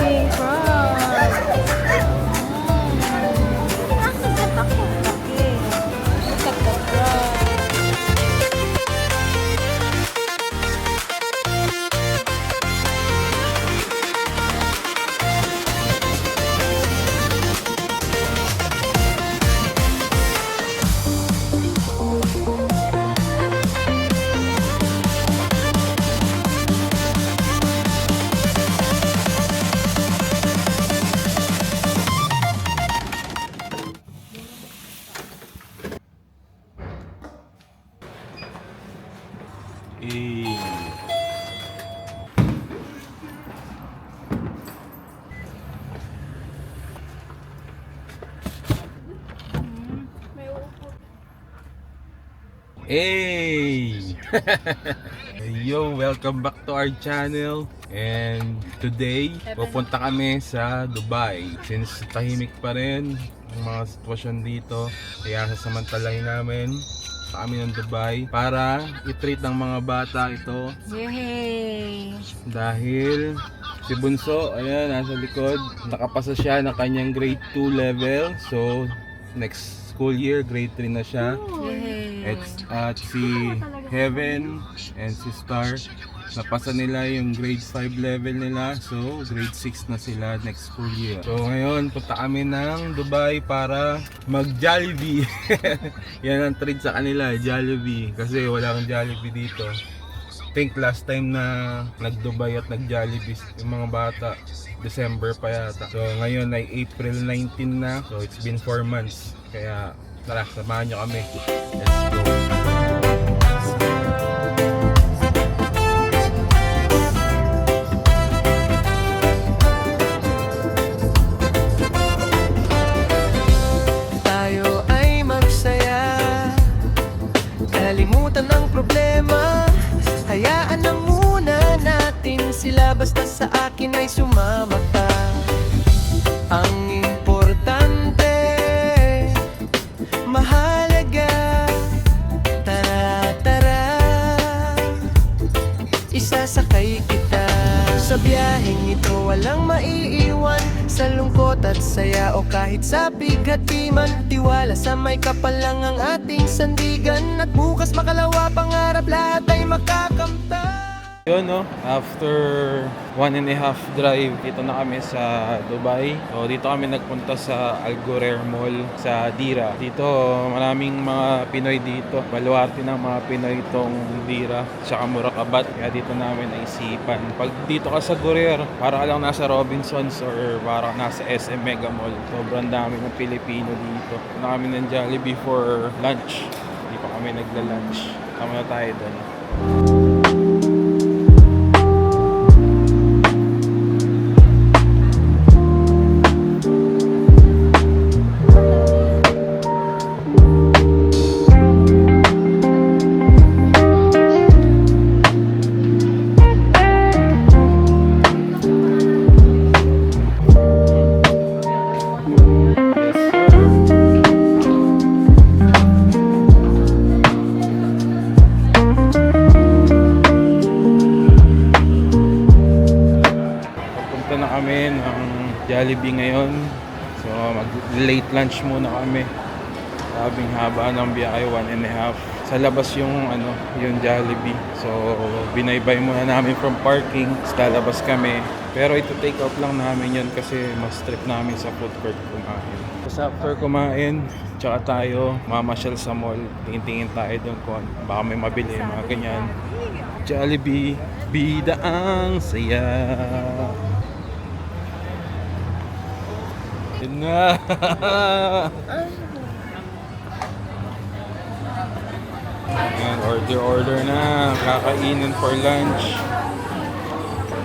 king crab. Okay. Look at the crab. Hey! Yo, welcome back to our channel. And today, pupunta kami sa Dubai. Since tahimik pa rin ang mga sitwasyon dito, kaya sasamantalahin namin sa kami ng Dubai para i-treat ng mga bata ito. Yay! Dahil si Bunso, ayan, nasa likod, nakapasa siya ng kanyang grade 2 level. So, next school year, grade 3 na siya. Yay! At si Heaven and si Star, napasa nila yung grade 5 level nila. So grade 6 na sila next school year. So ngayon punta kami ng Dubai para mag Jollibee. Yan ang treat sa kanila, Jollibee, kasi wala kang Jollibee dito. Think last time na nag-Dubai at nag-Jollibee yung mga bata, December pa yata. So ngayon ay April 19 na. So it's been 4 months. Kaya tara, samahan nyo kami. Let's go. Tayo ay magsaya, kalimutan ang problema. Hayaan na muna natin sila, basta sa akin ay sumama ka. Ang importante, mahalaga. Tara, tara, isasakay kita. Sa biyaheng ito walang maiiwan, sa lungkot at saya o kahit sa bigat di man. Tiwala sa may kapal lang ang ating sandigan, at bukas makalawa pangarap lahat ay makakamtan. Yun, no? After 1.5 drive, dito na kami sa Dubai. So dito kami nagpunta sa Al Ghurair Mall sa Dira. Dito maraming mga Pinoy dito. Baluarte ng mga Pinoy itong Dira, tsaka Murakabat. Kaya dito namin naisipan, pag dito ka sa Ghurair, para lang nasa Robinsons or para nasa SM Mega Mall. Sobrang dami ng Pilipino dito. Na kami ng Jollibee for lunch. Hindi pa kami nagla-lunch. Tama na tayo doon. Jollibee ngayon. So mag-late lunch muna kami. Sabing haba ng biyahe, 1.5. Sa labas yung yung Jollibee. So binaybay muna namin from parking. Lalabas kami. Pero ito take out lang namin yun kasi mas trip namin sa food court kumain. So after kumain, tsaka tayo mamasyal sa mall. Tingin-tingin tayo doon kung baka may mabili, mga ganyan. Jollibee, bida ang saya. Yun na. Ayan, order na. Kakainin for lunch.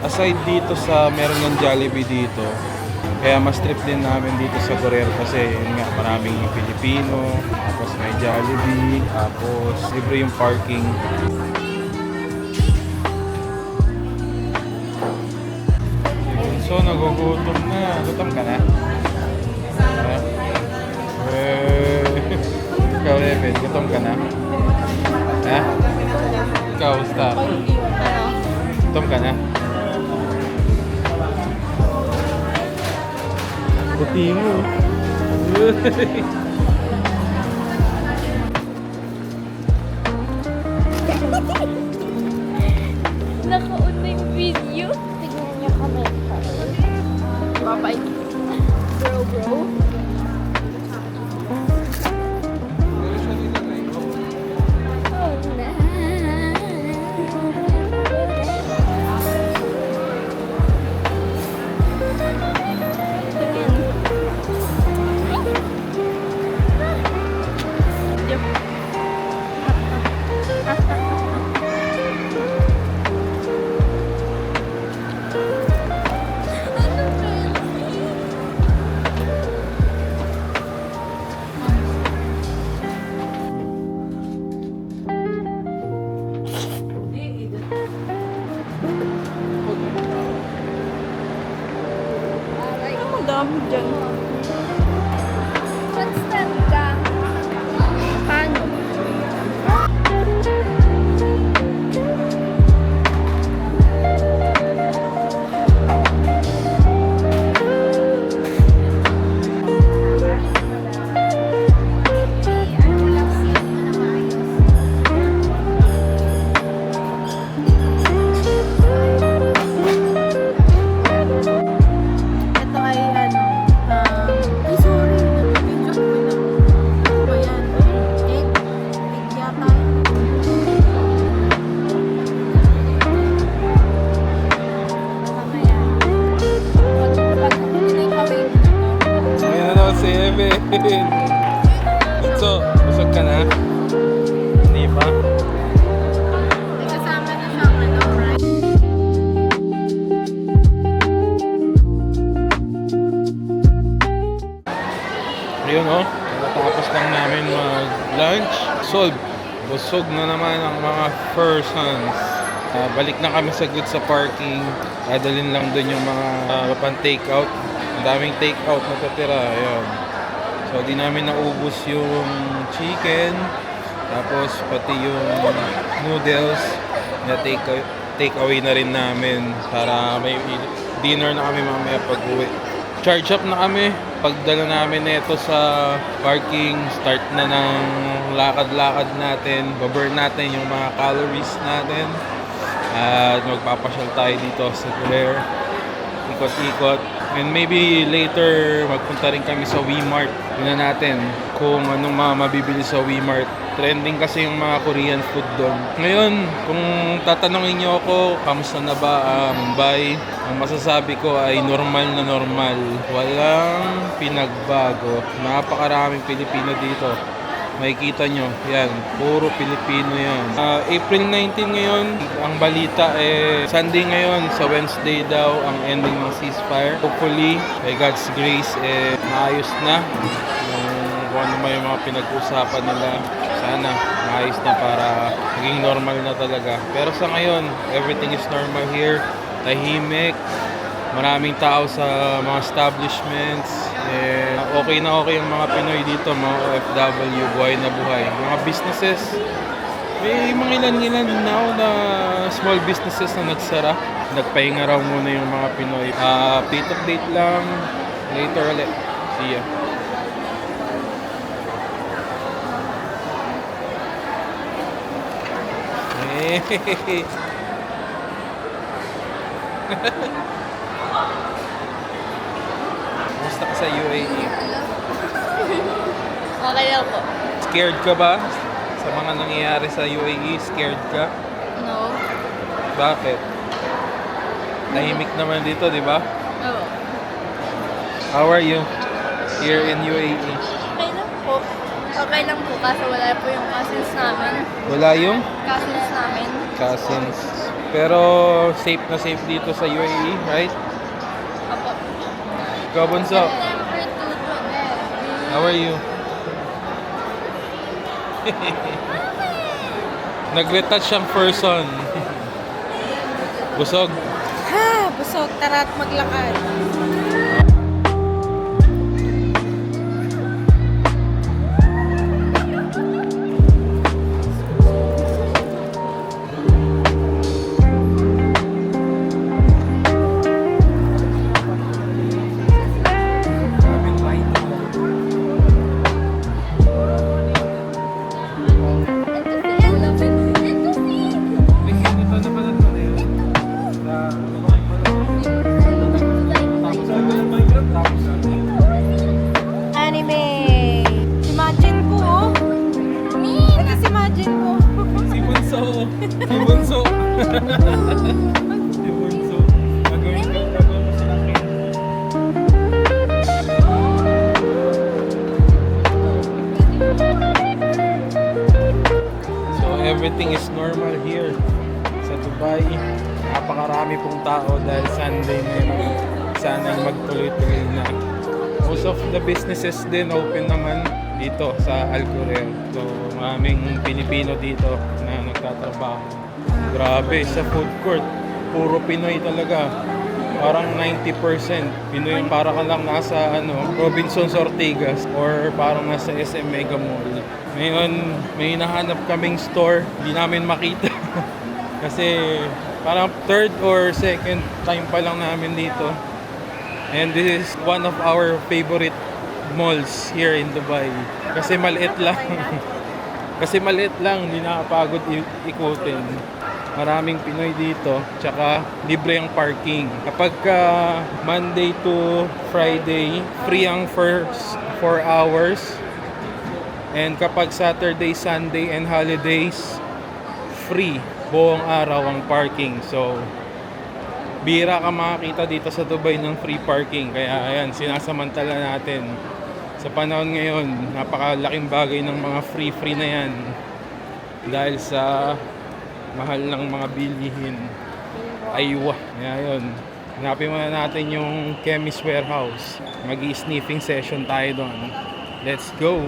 Aside dito sa meron ng Jollibee dito, kaya mas trip din namin dito sa Ghurair kasi yun nga, maraming Pilipino, tapos may Jollibee, tapos libre yung parking. So nagugutom na. Gutom ka na? Ikaw, Evan, gutom ka na? Ha? Ikaw, Star? Gutom ka na? Puti mo. Naka-on na yung video. Tignan niyo kami. Babay. Bro. Oh, na. Ang dami dyan. Constant ka. Paano? Ito ay ay sorry, nag-video ko na. Ano yan? Egg yata yun. Mamaya. Pag hindi kami Ayan na daw si Evan. Ito, busog ka na? Hindi pa? kasama na siyang right? Ayun oh, natapos lang namin mag-lunch. Solve. Busog na naman ang mga persons. Balik na kami sa good sa parking. Dadalhin lang dun yung mga pan-takeout. Ang daming takeout na tatira. Ayun. So, di namin naubos yung chicken. Tapos, pati yung noodles na take away na rin namin para may dinner na kami mamaya pag-uwi. Charge up na kami. Pagdala namin nito sa parking, start na ng lakad-lakad natin. Baburn natin yung mga calories natin. At magpapasyal tayo dito sa Claire. Ikot-ikot. And maybe later, magpunta rin kami sa Wemart. Tingnan natin kung anong mga mabibili sa Wemart. Trending kasi yung mga Korean food doon. Ngayon, kung tatanungin niyo ako, kamusta na ba ang Mumbai? Ang masasabi ko ay normal na normal. Walang pinagbago. Napakaraming Pilipino dito. Makikita nyo, yan, puro Pilipino yan. April 19 ngayon, ang balita Sunday ngayon, sa Wednesday daw ang ending ng ceasefire. Hopefully, by God's grace, maayos na kung ano may mga pinag-usapan nila. Sana maayos na para maging normal na talaga. Pero sa ngayon, everything is normal here. Tahimik, maraming tao sa mga establishments. Okay na okay ang mga Pinoy dito, mga OFW, buhay na buhay. Mga businesses, may mga ilan-ilan na small businesses na nagsara. Nagpahinga raw muna yung mga Pinoy. Update lang. Later ulit. See ya. Kumusta ka sa UAE? Okay lang po. Scared ka ba sa mga nangyayari sa UAE? Scared ka? No. Bakit? Tahimik naman dito, di ba? Oo. How are you here in UAE? Okay lang po. Okay lang po kasi wala po yung cousins namin. Wala yung Cousins namin. cousins. Pero safe na safe dito sa UAE, right? Apo. Ikaw, Bunso, September 2 po how are you? Nag-retouch ang person. Busog. Ha! Busog. Tara at maglakad. is normal here sa Dubai. Napakarami pong tao dahil Sunday ngayon. Sana'y magtuloy-tuloy na. Most of the businesses din open naman dito sa Al Ghurair. So maraming Pilipino dito na nagtatrabaho. Grabe, sa food court, puro Pinoy talaga. Parang 90% Pinoy, para ka lang nasa Robinsons Ortigas or parang nasa SM Mega Mall. Ngayon, may hinahanap kaming store, hindi namin makita. Kasi parang third or second time pa lang namin dito. And this is one of our favorite malls here in Dubai. Kasi maliit lang. Kasi maliit lang, hindi nakapagod ikutin. Maraming Pinoy dito, tsaka libre ang parking. Kapag Monday to Friday, free ang first 4 hours. And kapag Saturday, Sunday, and holidays, free buong araw ang parking. So, bira ka makakita dito sa Dubai ng free parking. Kaya ayan, sinasamantala natin. Sa panahon ngayon, napakalaking bagay ng mga free na yan. Dahil sa mahal ng mga bilihin. Aywa. Kaya yun. Hanapin muna natin yung Chemist Warehouse. Mag-i-sniffing session tayo doon. Let's go!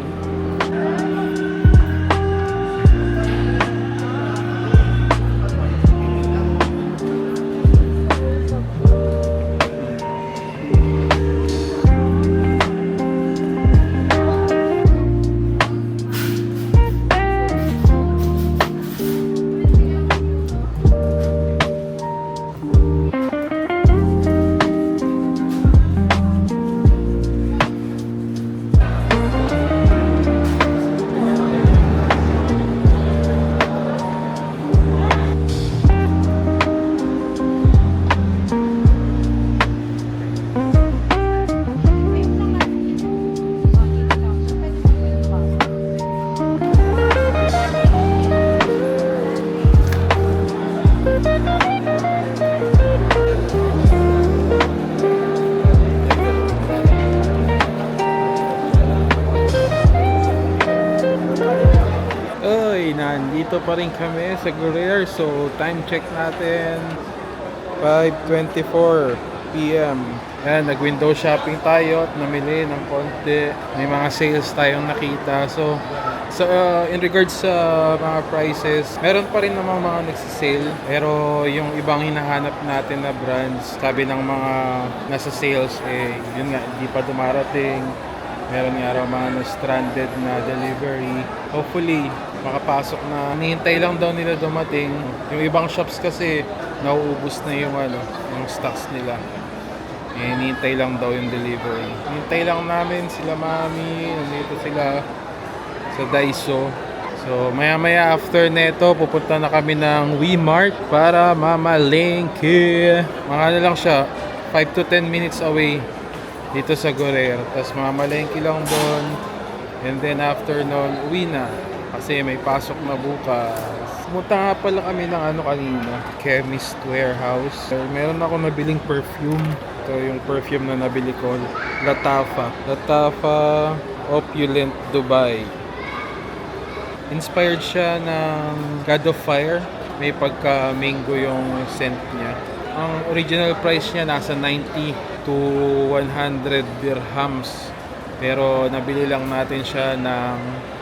Nandito pa rin kami sa Ghurair. So time check natin 5:24 PM. Ayan, nag-window shopping tayo at namili ng konti. May mga sales tayong nakita. So in regards sa mga prices, meron pa rin namang mga nagsisale. Pero yung ibang hinahanap natin na brands, sabi ng mga nasa sales, yun nga, hindi pa dumarating. Meron nga raw mga stranded na delivery. Hopefully, makapasok na. Hinihintay lang daw nila dumating. Yung ibang shops kasi, nauubos na yung stocks nila. Hinihintay lang daw yung delivery. Hinihintay lang namin sila mami. Nandito sila sa Daiso. So, maya-maya after neto, pupunta na kami ng WeMart para mamalengke. Mga lang siya, 5 to 10 minutes away dito sa Ghurair. Tapos mamalengke lang doon. And then after noon, uwi na. Kasi may pasok na bukas. Pumunta nga pala kami ng kanina, Chemist Warehouse. Meron ako nabiling perfume. Ito yung perfume na nabili ko. Latafa. Latafa Opulent Dubai. Inspired siya ng God of Fire. May pagka-mango yung scent niya. Ang original price niya nasa 90 to 100 dirhams. Pero nabili lang natin siya ng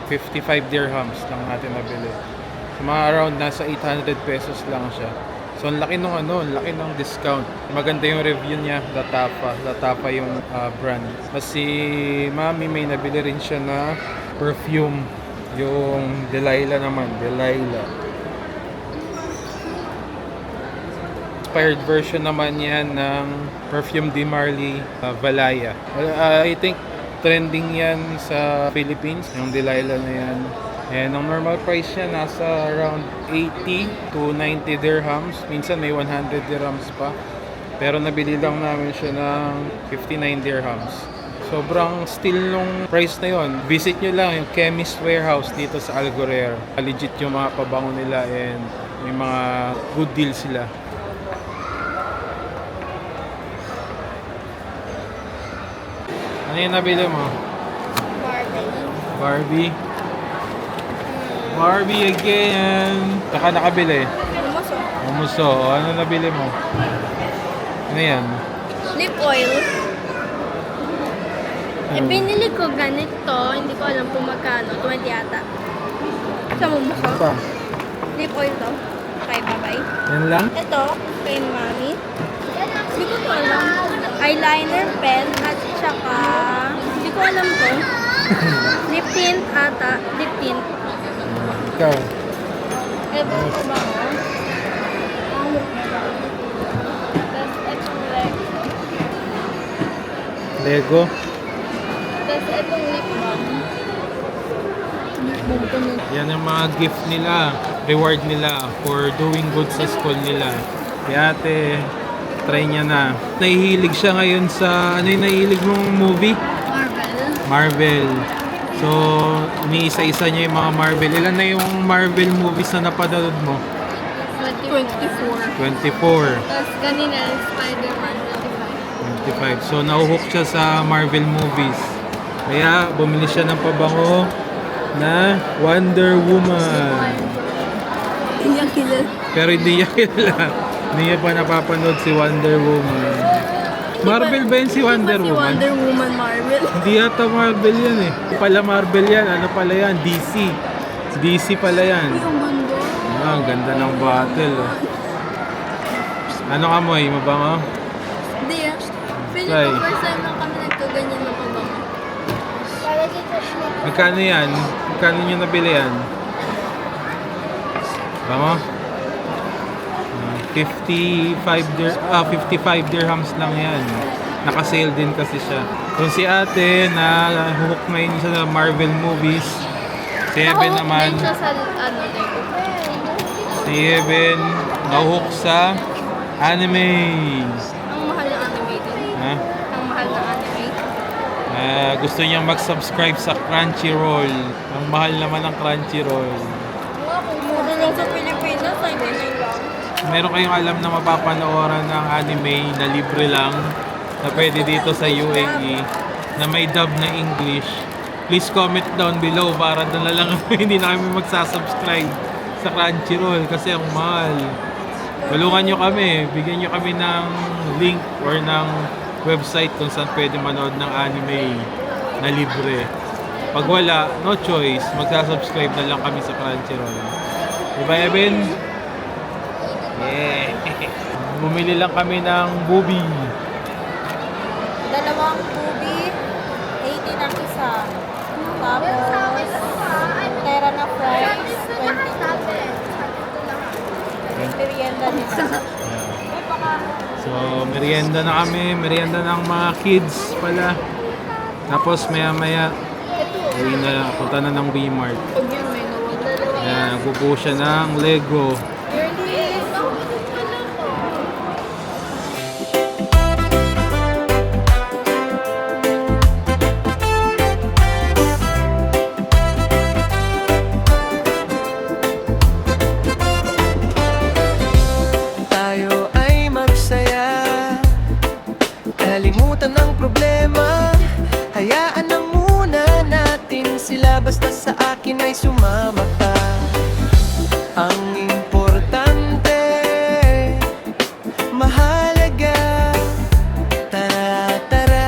55 dirhams lang natin nabili. So, mga around nasa 800 pesos lang siya. So ang laki ng laki ng discount. Maganda yung review niya, Latafa. Latafa yung brand. Kasi mami may nabili rin siya na perfume. Yung Delilah naman, Delilah. Inspired version naman yan ng Perfume de Marly Valaya. I think trending yan sa Philippines, yung Delilah na yan. And ang normal price niya nasa around 80 to 90 dirhams. Minsan may 100 dirhams pa. Pero nabili lang namin siya ng 59 dirhams. Sobrang steal nung price na yon. Visit nyo lang yung Chemist Warehouse dito sa Al Ghurair. Legit yung mga pabango nila and may mga good deal sila. Ano yung nabili mo? Barbie. Barbie? Barbie again. Saka nakabili. Lumoso. Umuso. Ano nabili mo? Ano yan? Lip oil. Eh, binili ko ganito. Hindi ko alam kung magkano. 20 ata. Sa mumuso. Ano pa? Lip oil to. Okay, bye-bye. Yan lang? Ito, kay Mami. Hindi ko to alam. Eyeliner, pen, at saka... Hindi ko alam to. Lip tint ata. Lip tint. Ikaw. Ito ko ba ko? Tapos itong leg. Lego. Tapos itong lip balm. Lip balm ko nun. Yan ang mga gift nila. Reward nila for doing good sa school nila. Kaya ate, try niya na. Nahihilig siya ngayon sa... Ano yung nahihilig mong movie? Marvel. Marvel. So, iniisa-isa niya yung mga Marvel. Ilan na yung Marvel movies na napanood mo? 24. 24. Tapos kanina, Spider-Man 25. 25. So, nauhook siya sa Marvel movies. Kaya, bumili siya ng pabango na Wonder Woman. Hindi yan kilala. Pero hindi niya kilala. Hindi niya pa napapanood si Wonder Woman. Marvel ba yun si Wonder Si Woman? Wonder Woman Marvel. Hindi yata Marvel yan eh. Pala Marvel yan. Ano pala yan? DC. DC pala yan. Yung mundo. Ah, ang ganda ng battle. Oh. Ano ka mo eh? Mabango? Hindi ah. Feeling Try. ko first time lang kami nagkaganyan na pabango. Para dito siya. Magkano yan? Magkano nyo nabili yan? Bango? 55 dirhams lang yan. Naka-sale din kasi siya. Kung si ate na hook ngayon siya sa Marvel movies, si Eben naman, din siya sa ano, Lego. si Eben nahook sa anime. Ang mahal ng anime din. Ha? Ang mahal ng anime. Gusto niyang mag-subscribe sa Crunchyroll. Ang mahal naman ng Crunchyroll. Mura lang sa Pilipinas, 99 lang. Meron kayong alam na mapapanooran ng anime na libre lang na pwede dito sa UAE na may dub na English, please comment down below para doon na lang hindi na kami magsasubscribe sa Crunchyroll kasi ang mahal. Tulungan nyo kami, bigyan nyo kami ng link or ng website kung saan pwede manood ng anime na libre. Pag wala, no choice, magsasubscribe na lang kami sa Crunchyroll. Diba, Eben? Yeah. Bumili lang kami ng bubi. Dalawang kubi, 80 ang isa. Tapos, tera na fries, 22. Merienda nila. So, merienda na kami. Merienda ng mga kids pala. Tapos, maya-maya, uwi na, punta na ng V-Mart. Pag yun, may nawala. Ayan, nagbubuo siya ng Lego. Tayo ay magsaya, kalimutan ng problema. Hayaan na muna natin sila, basta sa akin ay sumama ka. Ang importante, mahalaga. Tara, tara,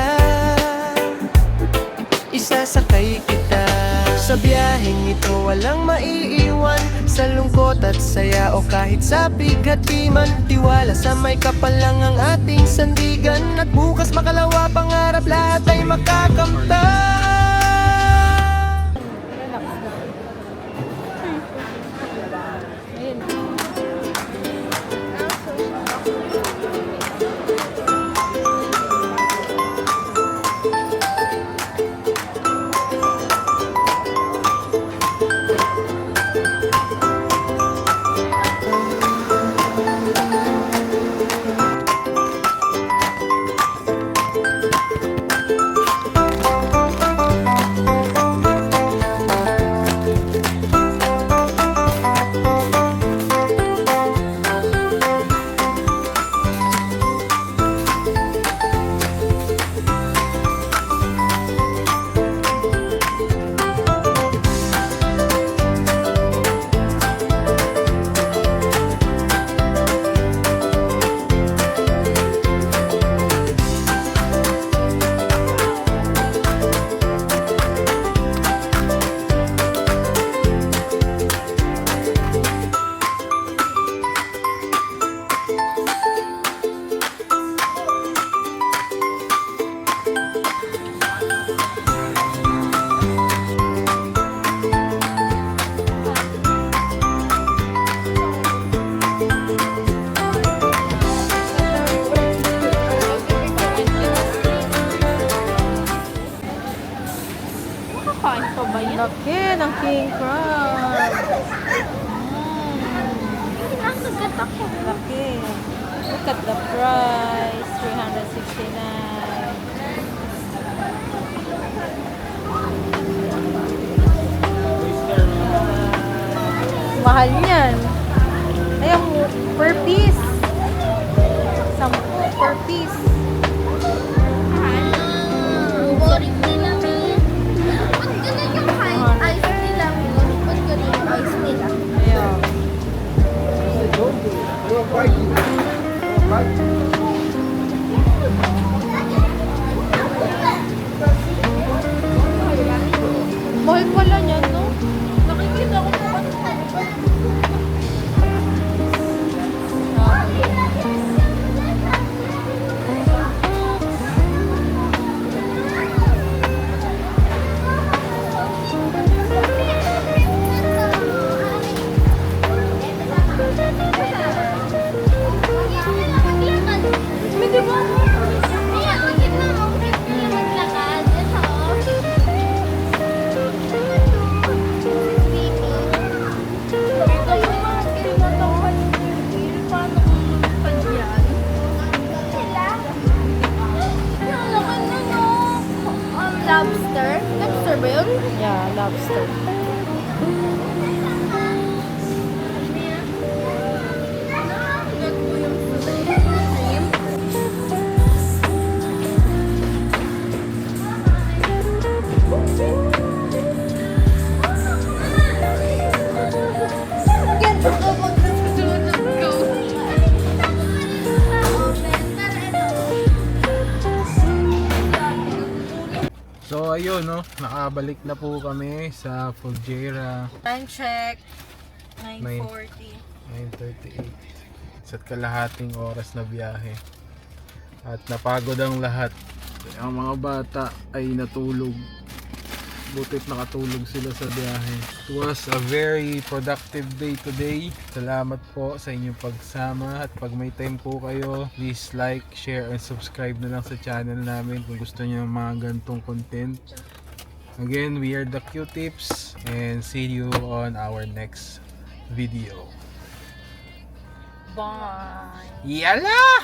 isasakay kita sa biyaheng ito, walang maiiwan sa lungkot at saya o kahit sa bighati man. Tiwala sa may kapal lang ang ating sandigan, at bukas makalawa pangarap lahat ay makakamtan. Laki ng king crab. Nakagat ako. Laki. Look at the price. 369. Mahal niyan. Ayun, per piece. 10 per piece. Boring nila. Ba't ganun yung ice nila? Ba't ganun yung ice nila? Ayun. Mahal pala niyan, no? Nakikita ko po. Medyo ba? Ayan, magiging na ako. Maglakad. Ito. Ito yung mga tinatawhan ni Kirby. Paano kung lumipad yan? Sila. Yung laman na no. Lobster. Lobster ba yun? Yeah, lobster. So ayun no, nakabalik na po kami sa Fujairah. Time check. Nine. 9:40. 9:38. Isa't kalahating oras na biyahe. At napagod ang lahat. Ang mga bata ay natulog. Butit nakatulog sila sa biyahe. It was a very productive day today. Salamat po sa inyong pagsama. At pag may time po kayo, please like, share, and subscribe na lang sa channel namin kung gusto niyo ng mga gantong content. Again, we are the Q-Tips and see you on our next video. Bye. Yala!